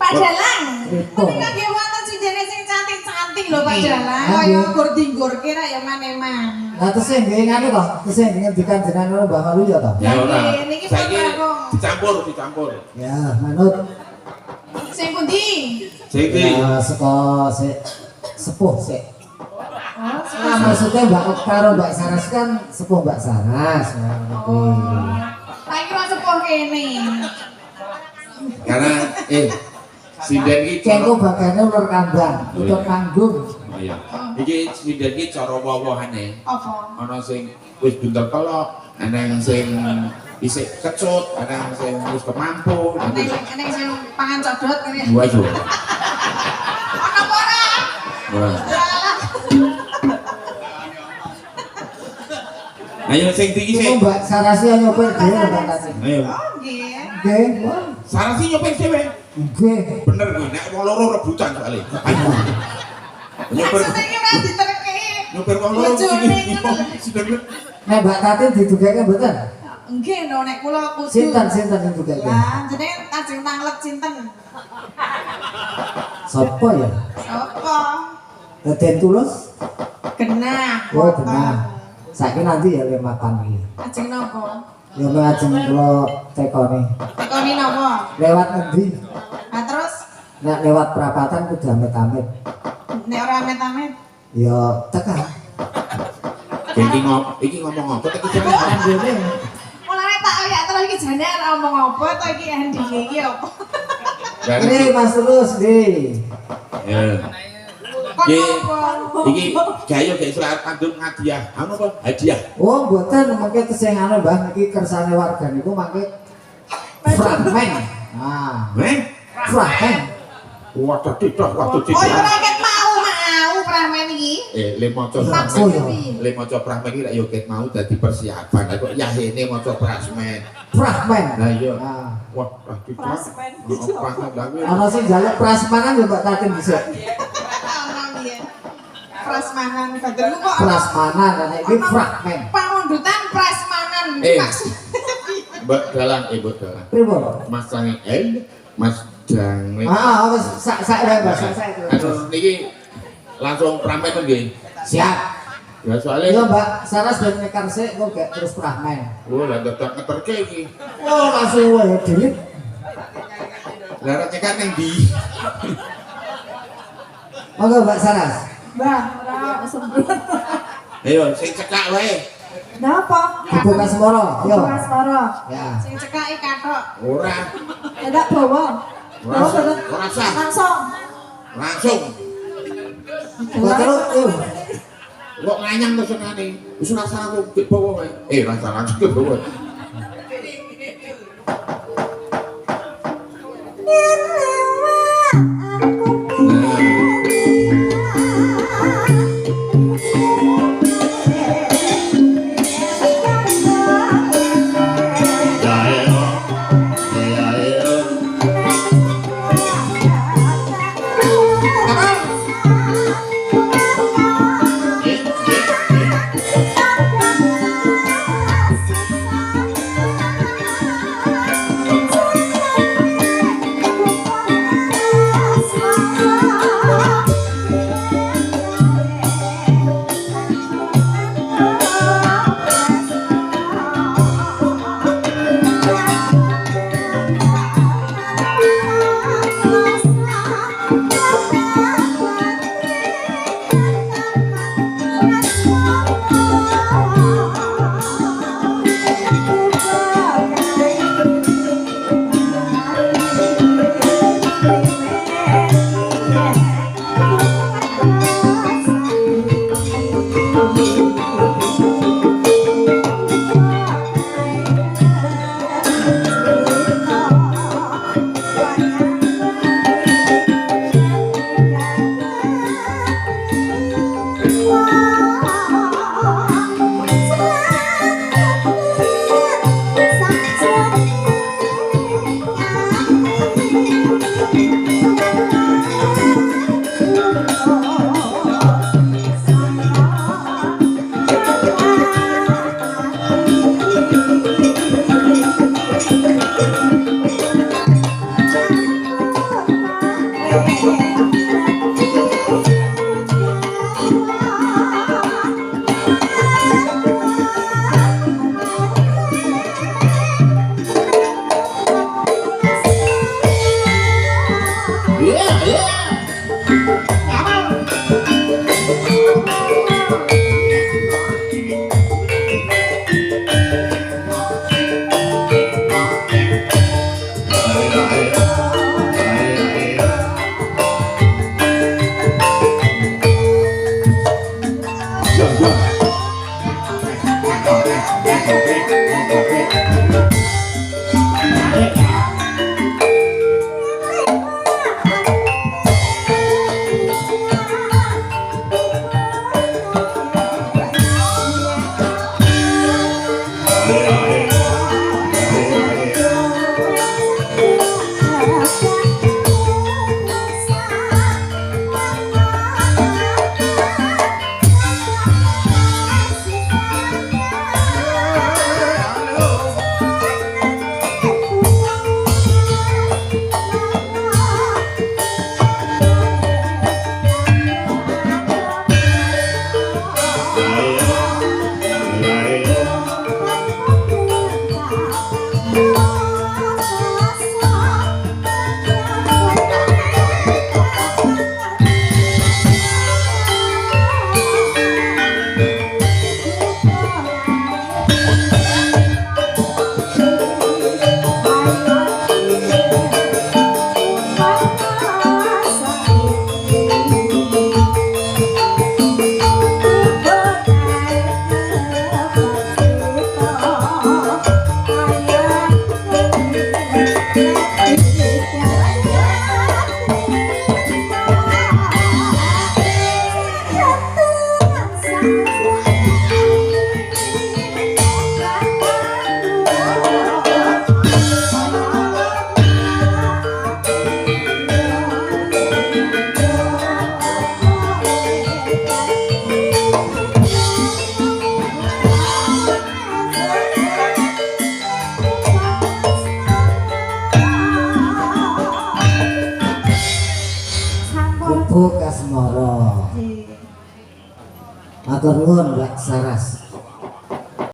Pak Dalang. Tapi kan dia wonten sindene sing cantik-cantik lho Pak Dalang. Kaya gur-dinggurke ra ya maneman. Lah tesih nggih ngene to, tesih ngendikan jenengan Mbah Malu ya to. Ya ora. Saiki dicampur. Ya, manut. Sing pundi? Sing Ya saka sepuh sik. Nah, maksudnya Mbak karo Mbak Saras kan sepuh Mbak Saras. Saiki kok sepuh kene. Karena sinden iki Kengko bakane ulur kambang, utur panggung. Oh iya. Iki sinden iki cara wowohane. Apa? Ana sing wis buntel telok, ana sing isih kecut, ana sing wis kemampu. Ana sing pangan codot kene. Dua yo. Ana apa ora? Ora. Ayo sing tinggi sih. Mbak Sarasi nyopir dhewe Mbak Tati. Ayo. Oh nggih. Nggih. Sarasi nyopir dhewe. Nggih. Bener kuwi nek wong loro rebutan soalé. Ayo. Nyopir. Maksudnya iki ora diterke. Nyopir wong loro sini. Nek Mbak Tati didugeke mboten? Nggih no nek kula kudu. Sinten sing didugeke? Lah jenenge ajeng tanglet sinten? Sapa ya? Sapa? Deden Tulus? Genah. Oh, genah. Saiki nanti ya le makan iki. Ajeng napa? Ya ajeng kula tekoni. Tekoni napa? Lewat endi? Nah terus Nek lewat perapatan kudu amit-amit. nek ora amit-amit. Ya tekan. Iki ngomong apa iki jenenge Dene. Mulane tak oyak terus iki jane ora ngomong apa to iki endi iki apa? Ini Mas Tulus nggih. Ya. Kon Nggih. apa? Iki gayo gak iso arep kandung hadiah. Anu apa? Hadiah. Oh, mboten mengke tesih anu Mbah niki kersane warga niku mangke fragmen. Nah, fragmen. Waduh tidak. Oh ora ket mau pramen iki. Le maca Maksud le maca pramen iki lek yo ket mau dadi persiapan. Lah kok yahene maca prasmen. Fragmen. Lah iya. Nah, Wah, tidak. Prasmen. ana sing njaluk prasmanan ya Mbak Tatin dhisik. Ono biyen. Prasmanan badanmu kok Prasmanan nek iki fragmen. pangundutan prasmanan maksud. Mbak Dalang, Mbak Dalang. Pripun? Mas Sangi Mas Dang. Wis sak wae Mbak, sak Anu niki langsung pramen nggih. Siap. Ya Iya soalnya Mbak, Saras ben nyekar sik kok gak terus fragmen. oh lah dadak ngeterke iki. Oh, langsung wae delete. Lah rek cekan ning ndi? Monggo Mbak Saras. Mbah, ora sembrot. Ayo sing cekak wae. Napa? Dibuka semoro, yo. Mas Moro. Ya. Sing cekaki kathok. Ora. Enggak bawa. Ora sah. Langsung. Langsung. Buat terus, yo. Kok nganyang to senane. Wis ora salah kok bawa wae. Ora salah langsung bawa. Yeah, yeah. Ibu Kasmoro. Matur nuwun Mbak Saras.